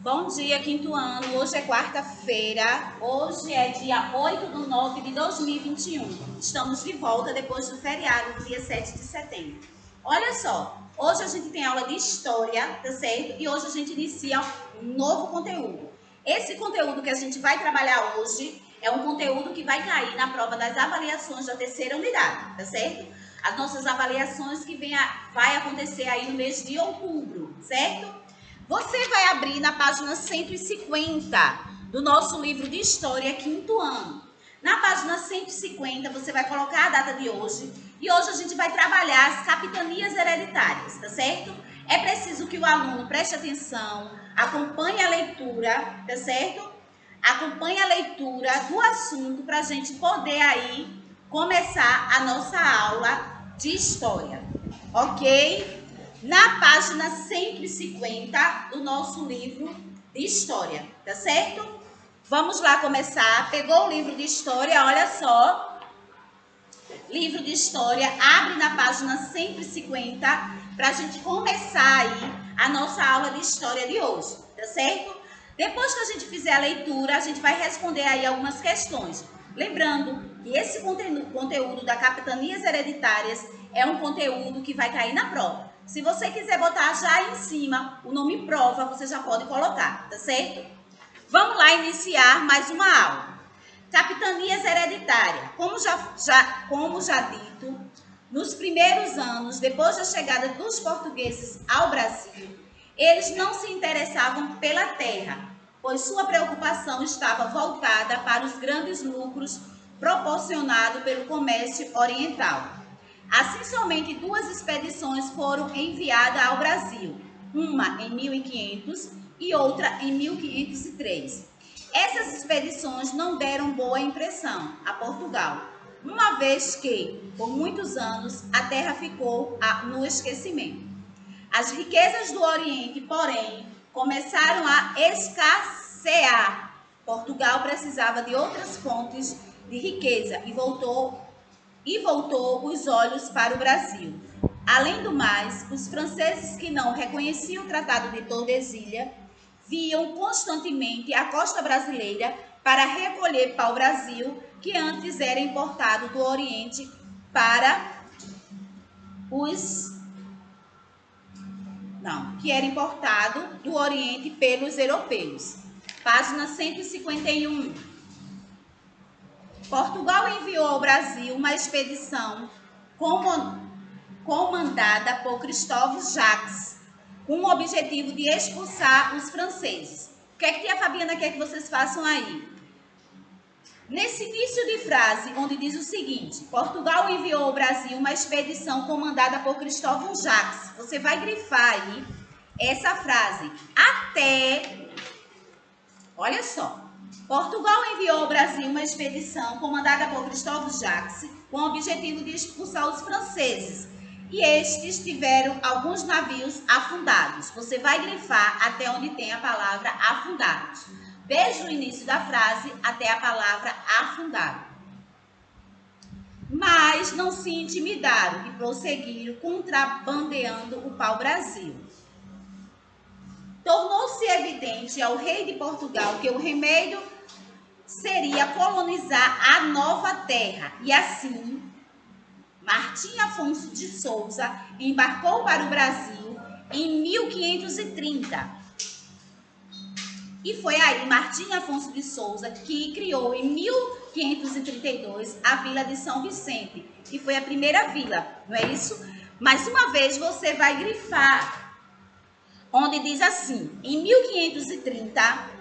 Bom dia, quinto ano. Hoje é quarta-feira. Hoje é dia 8/9/2021. Estamos de volta depois do feriado, do dia 7 de setembro. Olha só, hoje a gente tem aula de história, tá certo? E hoje a gente inicia um novo conteúdo. Esse conteúdo que a gente vai trabalhar hoje é um conteúdo que vai cair na prova das avaliações da terceira unidade, tá certo? As nossas avaliações que vai acontecer aí no mês de outubro, certo? Você vai abrir na página 150 do nosso livro de História, quinto ano. Na página 150, você vai colocar a data de hoje. E hoje a gente vai trabalhar as capitanias hereditárias, tá certo? É preciso que o aluno preste atenção, acompanhe a leitura, tá certo? Acompanhe a leitura do assunto para a gente poder aí começar a nossa aula de História, ok? Na página 150 do nosso livro de História, tá certo? Vamos lá começar. Pegou o livro de História, olha só. Livro de História, abre na página 150 para a gente começar aí a nossa aula de História de hoje, tá certo? Depois que a gente fizer a leitura, a gente vai responder aí algumas questões. Lembrando que esse conteúdo da capitanias hereditárias é um conteúdo que vai cair na prova. Se você quiser botar já em cima o nome prova, você já pode colocar, tá certo? Vamos lá iniciar mais uma aula. Capitanias hereditárias. Como já dito, nos primeiros anos, depois da chegada dos portugueses ao Brasil, eles não se interessavam pela terra, pois sua preocupação estava voltada para os grandes lucros proporcionados pelo comércio oriental. Assim, somente duas expedições foram enviadas ao Brasil, uma em 1500 e outra em 1503. Essas expedições não deram boa impressão a Portugal, uma vez que, por muitos anos, a terra ficou no esquecimento. As riquezas do Oriente, porém, começaram a escassear. Portugal precisava de outras fontes de riqueza e voltou os olhos para o Brasil. Além do mais, os franceses que não reconheciam o Tratado de Tordesilhas viam constantemente a costa brasileira para recolher pau-brasil que antes era importado do Oriente que era importado do Oriente pelos europeus. Página 151. Portugal enviou ao Brasil uma expedição comandada por Cristóvão Jacques, com o objetivo de expulsar os franceses. O que é que tia Fabiana quer que vocês façam aí? Nesse início de frase, onde diz o seguinte: Portugal enviou ao Brasil uma expedição comandada por Cristóvão Jacques. Você vai grifar aí essa frase até... Olha só. Portugal enviou ao Brasil uma expedição comandada por Cristóvão Jacques com o objetivo de expulsar os franceses. E estes tiveram alguns navios afundados. Você vai grifar até onde tem a palavra afundados. Desde o início da frase até a palavra afundado. Mas não se intimidaram e prosseguiram contrabandeando o pau-brasil. Tornou-se evidente ao rei de Portugal que o remédio seria colonizar a nova terra. E assim, Martim Afonso de Souza embarcou para o Brasil em 1530. E foi aí Martim Afonso de Souza que criou em 1532 a Vila de São Vicente, que foi a primeira vila, não é isso? Mais uma vez você vai grifar, onde diz assim, em 1530...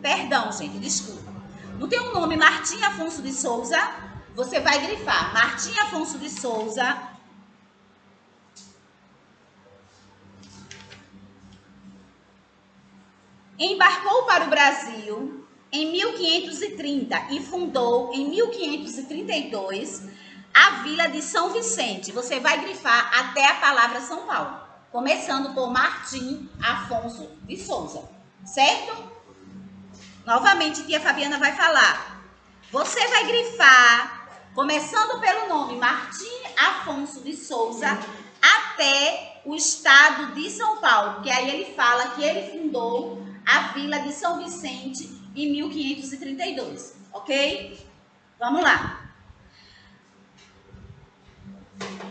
Perdão, gente, desculpa. Não tem o nome Martim Afonso de Souza? Você vai grifar Martim Afonso de Souza... embarcou para o Brasil em 1530 e fundou em 1532 a Vila de São Vicente. Você vai grifar até a palavra São Paulo, começando por Martim Afonso de Souza, certo? Novamente, tia Fabiana vai falar. Você vai grifar, começando pelo nome Martim Afonso de Souza, até o estado de São Paulo, que aí ele fala que ele fundou a vila de São Vicente em 1532, ok? Vamos lá.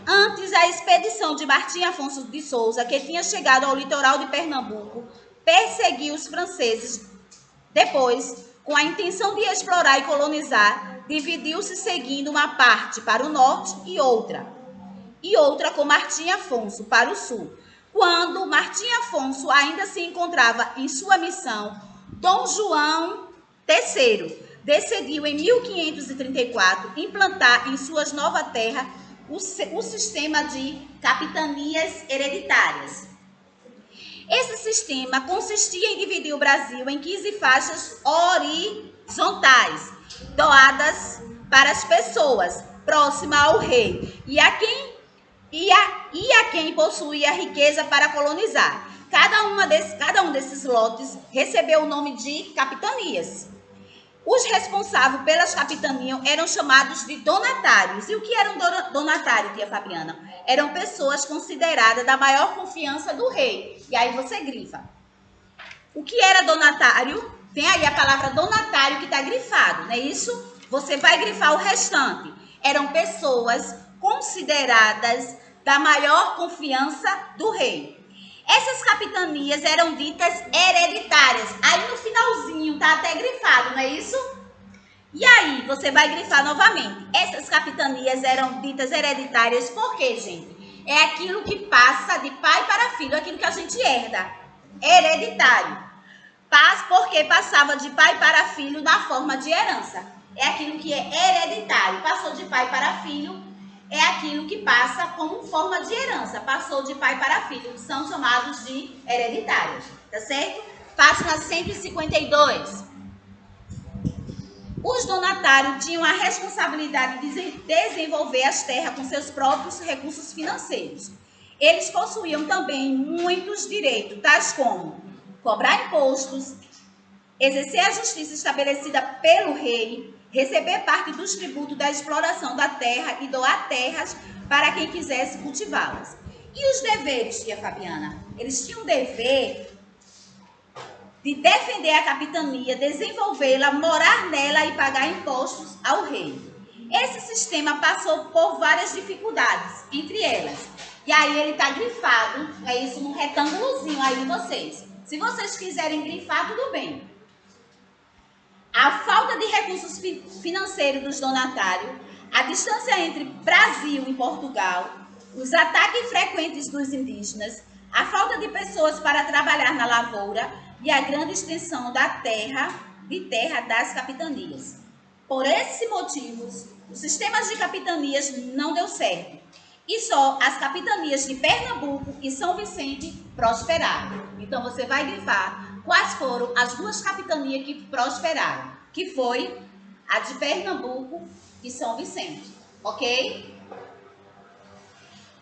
Antes, a expedição de Martim Afonso de Souza, que tinha chegado ao litoral de Pernambuco, perseguiu os franceses. Depois, com a intenção de explorar e colonizar, dividiu-se seguindo uma parte para o norte e outra com Martim Afonso para o sul. Quando Martim Afonso ainda se encontrava em sua missão, Dom João III decidiu em 1534 implantar em suas novas terras o sistema de capitanias hereditárias. Esse sistema consistia em dividir o Brasil em 15 faixas horizontais, doadas para as pessoas próximas ao rei e a quem possuía riqueza para colonizar. Cada um desses lotes recebeu o nome de capitanias. Os responsáveis pelas capitanias eram chamados de donatários. E o que era um donatário, tia Fabiana? Eram pessoas consideradas da maior confiança do rei. E aí você grifa. O que era donatário? Tem aí a palavra donatário que está grifado, não é isso? Você vai grifar o restante. Eram pessoas consideradas da maior confiança do rei. Essas capitanias eram ditas hereditárias. Aí no finalzinho tá até grifado, não é isso? E aí você vai grifar novamente. Essas capitanias eram ditas hereditárias por quê, gente? É aquilo que passa de pai para filho, aquilo que a gente herda. Hereditário. Porque passava de pai para filho na forma de herança. É aquilo que é hereditário. Passou de pai para filho, é aquilo que passa como forma de herança. Passou de pai para filho, que são chamados de hereditários. Tá certo? Página 152. Os donatários tinham a responsabilidade de desenvolver as terras com seus próprios recursos financeiros. Eles possuíam também muitos direitos, tais como cobrar impostos, exercer a justiça estabelecida pelo rei, receber parte dos tributos da exploração da terra e doar terras para quem quisesse cultivá-las. E os deveres, tia Fabiana? Eles tinham o dever de defender a capitania, desenvolvê-la, morar nela e pagar impostos ao rei. Esse sistema passou por várias dificuldades, entre elas. E aí ele está grifado, é isso, num retângulozinho aí de vocês. Se vocês quiserem grifar, tudo bem. A falta de recursos financeiros dos donatários, a distância entre Brasil e Portugal, os ataques frequentes dos indígenas, a falta de pessoas para trabalhar na lavoura e a grande extensão da terra das capitanias. Por esses motivos, os sistemas de capitanias não deu certo. E só as capitanias de Pernambuco e São Vicente prosperaram. Então, você vai grifar quais foram as duas capitanias que prosperaram, que foi a de Pernambuco e São Vicente, ok?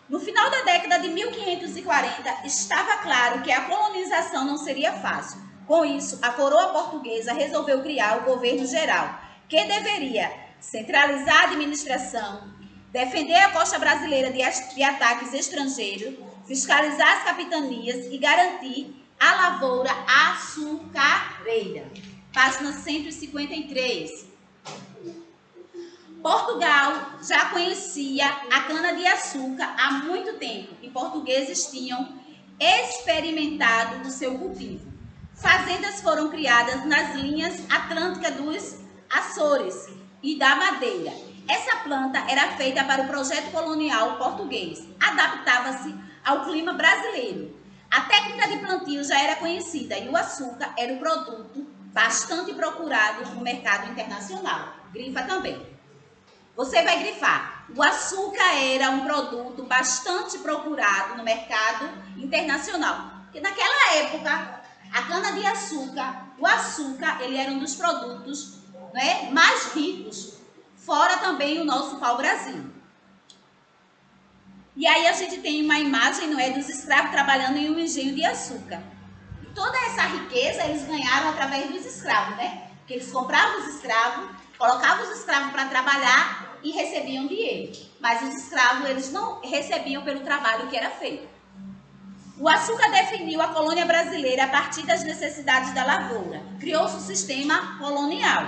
No final da década de 1540, estava claro que a colonização não seria fácil. Com isso, a coroa portuguesa resolveu criar o governo geral, que deveria centralizar a administração, defender a costa brasileira de ataques estrangeiros, fiscalizar as capitanias e garantir a lavoura açucareira. Página 153. Portugal já conhecia a cana-de-açúcar há muito tempo e portugueses tinham experimentado o seu cultivo. Fazendas foram criadas nas linhas atlânticas dos Açores e da Madeira. Essa planta era feita para o projeto colonial português. Adaptava-se ao clima brasileiro. A técnica de plantio já era conhecida e o açúcar era um produto bastante procurado no mercado internacional. Grifa também. Você vai grifar. O açúcar era um produto bastante procurado no mercado internacional. Porque naquela época, a cana-de-açúcar, o açúcar, ele era um dos produtos, né, mais ricos. Fora também o nosso pau-brasil. E aí a gente tem uma imagem, não é, dos escravos trabalhando em um engenho de açúcar. E toda essa riqueza eles ganharam através dos escravos, né? Porque eles compravam os escravos, colocavam os escravos para trabalhar e recebiam dinheiro. Mas os escravos, eles não recebiam pelo trabalho que era feito. O açúcar definiu a colônia brasileira a partir das necessidades da lavoura. Criou-se o sistema colonial.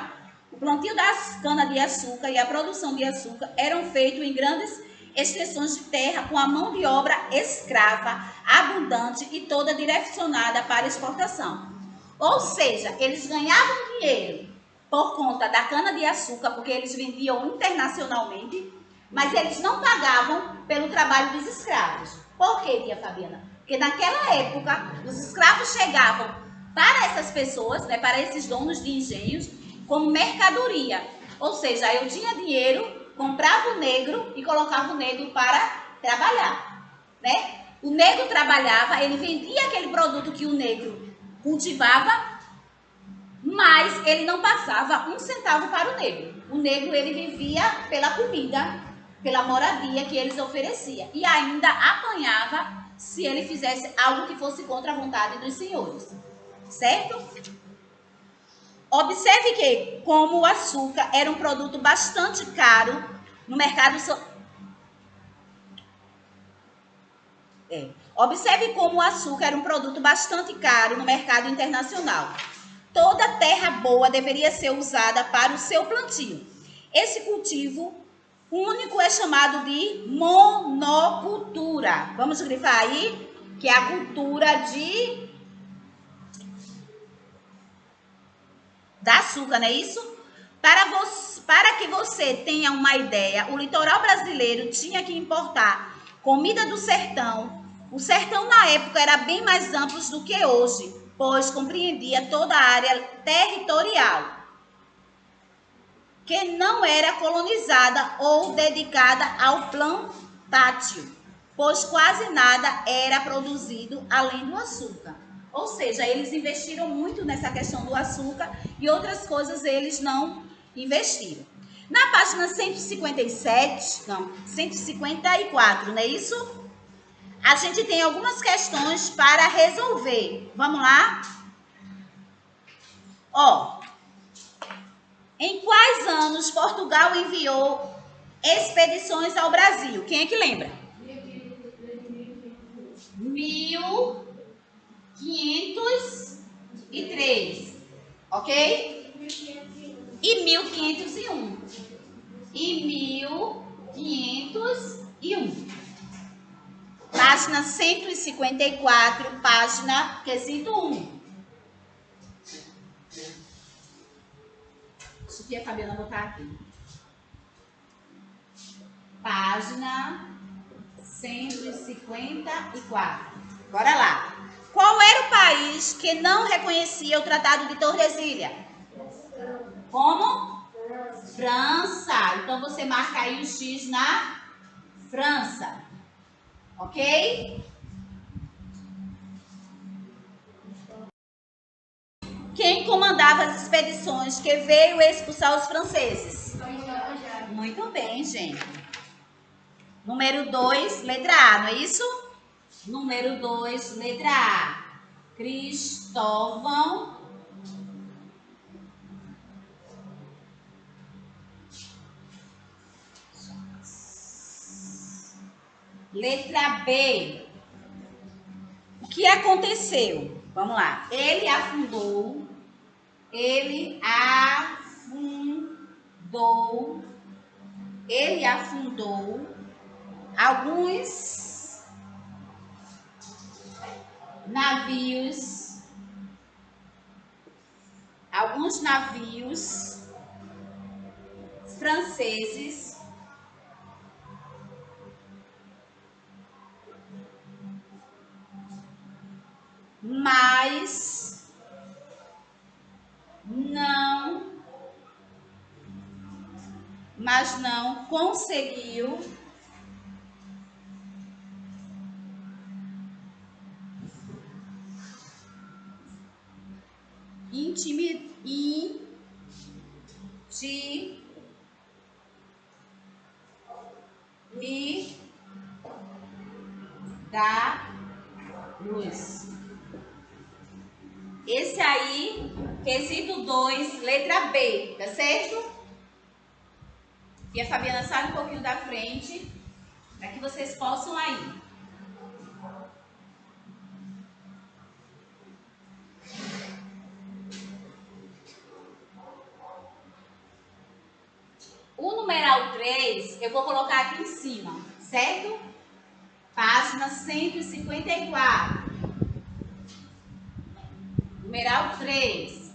O plantio das cana-de-açúcar e a produção de açúcar eram feitos em grandes extensões de terra com a mão de obra escrava, abundante e toda direcionada para exportação. Ou seja, eles ganhavam dinheiro por conta da cana-de-açúcar, porque eles vendiam internacionalmente, mas eles não pagavam pelo trabalho dos escravos. Por quê, tia Fabiana? Porque naquela época, os escravos chegavam para essas pessoas, né, para esses donos de engenhos, como mercadoria. Ou seja, eu tinha dinheiro, comprava o negro e colocava o negro para trabalhar, né? O negro trabalhava, ele vendia aquele produto que o negro cultivava, mas ele não passava um centavo para o negro. O negro, ele vivia pela comida, pela moradia que eles ofereciam. E ainda apanhava se ele fizesse algo que fosse contra a vontade dos senhores. Certo? Observe que, como o açúcar era um produto bastante caro no mercado... Observe como o açúcar era um produto bastante caro no mercado internacional. Toda terra boa deveria ser usada para o seu plantio. Esse cultivo único é chamado de monocultura. Vamos grifar aí, que é a cultura da açúcar, não é isso? Para que você tenha uma ideia, o litoral brasileiro tinha que importar comida do sertão. O sertão na época era bem mais amplo do que hoje, pois compreendia toda a área territorial que não era colonizada ou dedicada ao plantácio, pois quase nada era produzido além do açúcar. Ou seja, eles investiram muito nessa questão do açúcar e outras coisas eles não investiram. Na página 154, não é isso? A gente tem algumas questões para resolver. Vamos lá? Ó, em quais anos Portugal enviou expedições ao Brasil? Quem é que lembra? 1503, ok? E 1501. E 1501. Página 154, página quesito 1. Deixa a Fabiana botar aqui. Página 154. Bora lá. Qual era o país que não reconhecia o Tratado de Tordesilhas? Como? França. Então, você marca aí o X na França. Ok? Quem comandava as expedições que veio expulsar os franceses? Muito bem, gente. Número 2, letra A, não é isso? Número 2, letra A. Cristóvão Letra B. O que aconteceu? Vamos lá. Ele afundou alguns navios franceses mas não conseguiu intimidá-los. Esse aí, quesito 2, letra B, tá certo? E a Fabiana sai um pouquinho da frente, para que vocês possam aí. O numeral 3, eu vou colocar aqui em cima, certo? Página 154. Numeral 3.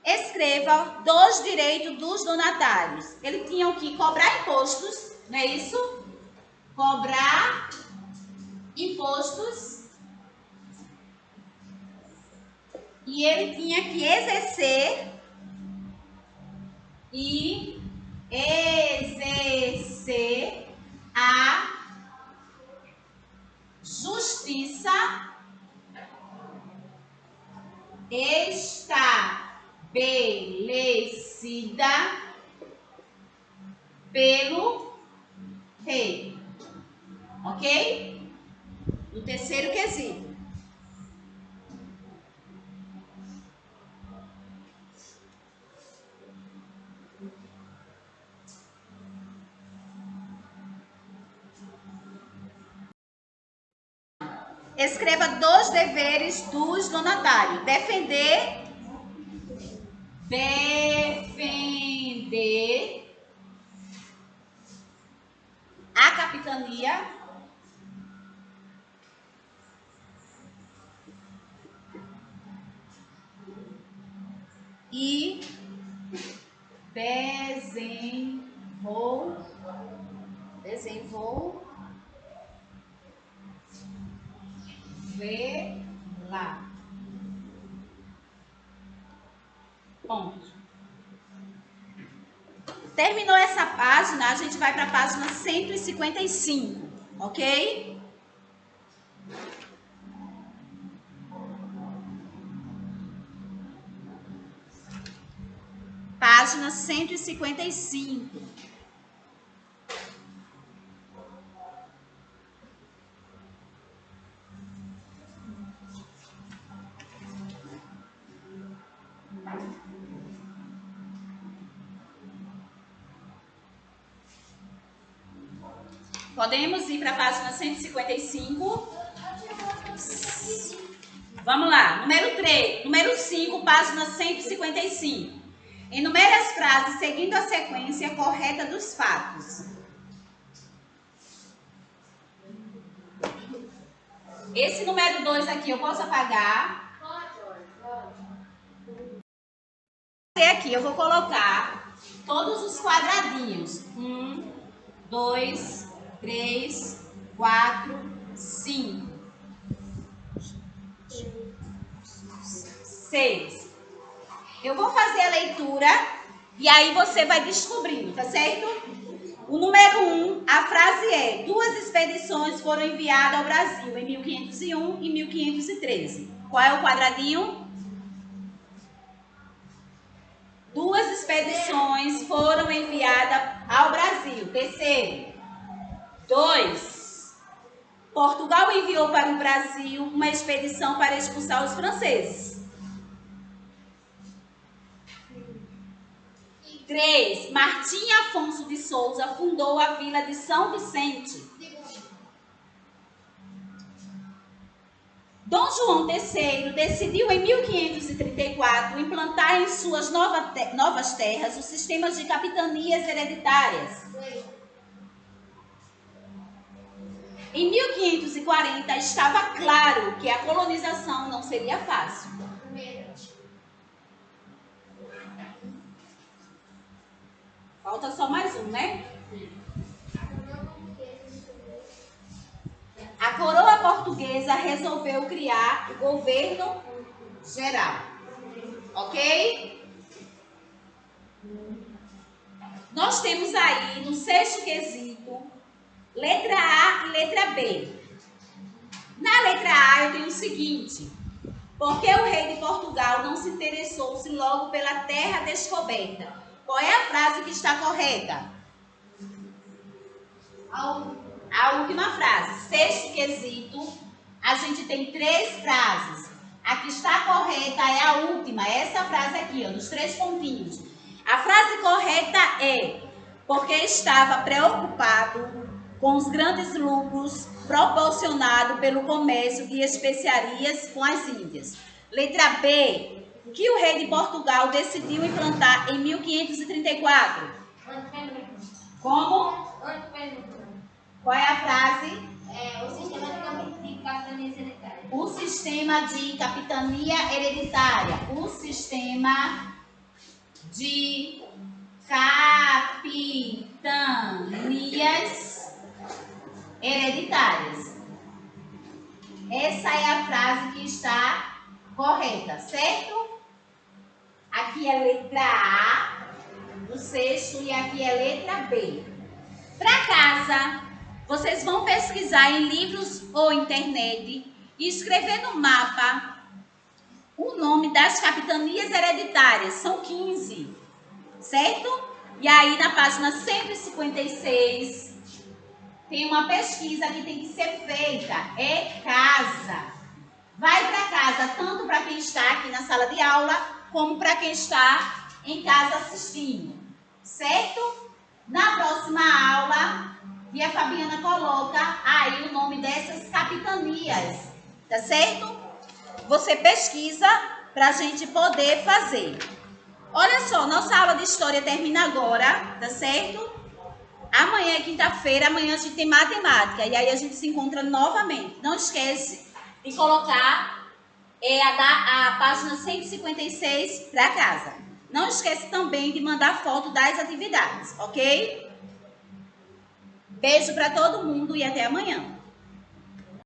Escreva dos direitos dos donatários. Eles tinham que cobrar impostos, não é isso? Cobrar impostos. E ele tinha que exercer a justiça estabelecida pelo rei. Ok? No terceiro quesito. Escreva dos deveres dos donatários. Defender a capitania e desenvolvê-la. Ponto. Terminou essa página, a gente vai para a página 155, ok? Página 155. Podemos ir para a página 155. Vamos lá. Número 3. Número 5, página 155. Enumere as frases seguindo a sequência correta dos fatos. Esse número 2 aqui eu posso apagar? Aqui eu vou colocar todos os quadradinhos. 1, 2, 3, 4, 5, 6. Eu vou fazer a leitura e aí você vai descobrindo, tá certo? O número 1, a frase é: 2 expedições foram enviadas ao Brasil em 1501 e 1513. Qual é o quadradinho? 2 expedições foram enviadas ao Brasil. Terceiro. 2. Portugal enviou para o Brasil uma expedição para expulsar os franceses. 3. Martim Afonso de Souza fundou a vila de São Vicente. Dom João III decidiu em 1534 implantar em suas novas terras os sistemas de capitanias hereditárias. Em 1540 estava claro que a colonização não seria fácil. Falta só mais um, né? A coroa portuguesa resolveu criar o governo geral. Ok? Nós temos aí no sexto quesito letra A e letra B. Na letra A eu tenho o seguinte: porque o rei de Portugal não se interessou-se logo pela terra descoberta? Qual é a frase que está correta? A última frase. Sexto quesito, a gente tem 3 frases. A que está correta é a última, essa frase aqui, ó, nos 3 pontinhos. A frase correta é: porque estava preocupado com os grandes lucros proporcionados pelo comércio de especiarias com as Índias. Letra B. que o rei de Portugal decidiu implantar em 1534? Como? Qual é a frase? O sistema de capitanias hereditárias. O sistema de capitania hereditária. O sistema de capitanias hereditárias. Essa é a frase que está correta, certo? Aqui é letra A do sexto e aqui é letra B. Para casa, vocês vão pesquisar em livros ou internet e escrever no mapa o nome das capitanias hereditárias. São 15, certo? E aí na página 156 tem uma pesquisa que tem que ser feita. É casa. Vai para casa tanto para quem está aqui na sala de aula como para quem está em casa assistindo, certo? Na próxima aula, a Fabiana coloca aí o nome dessas capitanias, tá certo? Você pesquisa para a gente poder fazer. Olha só, nossa aula de história termina agora, tá certo? Amanhã é quinta-feira, amanhã a gente tem matemática e aí a gente se encontra novamente. Não esquece de colocar a página 156 para casa. Não esquece também de mandar foto das atividades, ok? Beijo para todo mundo e até amanhã.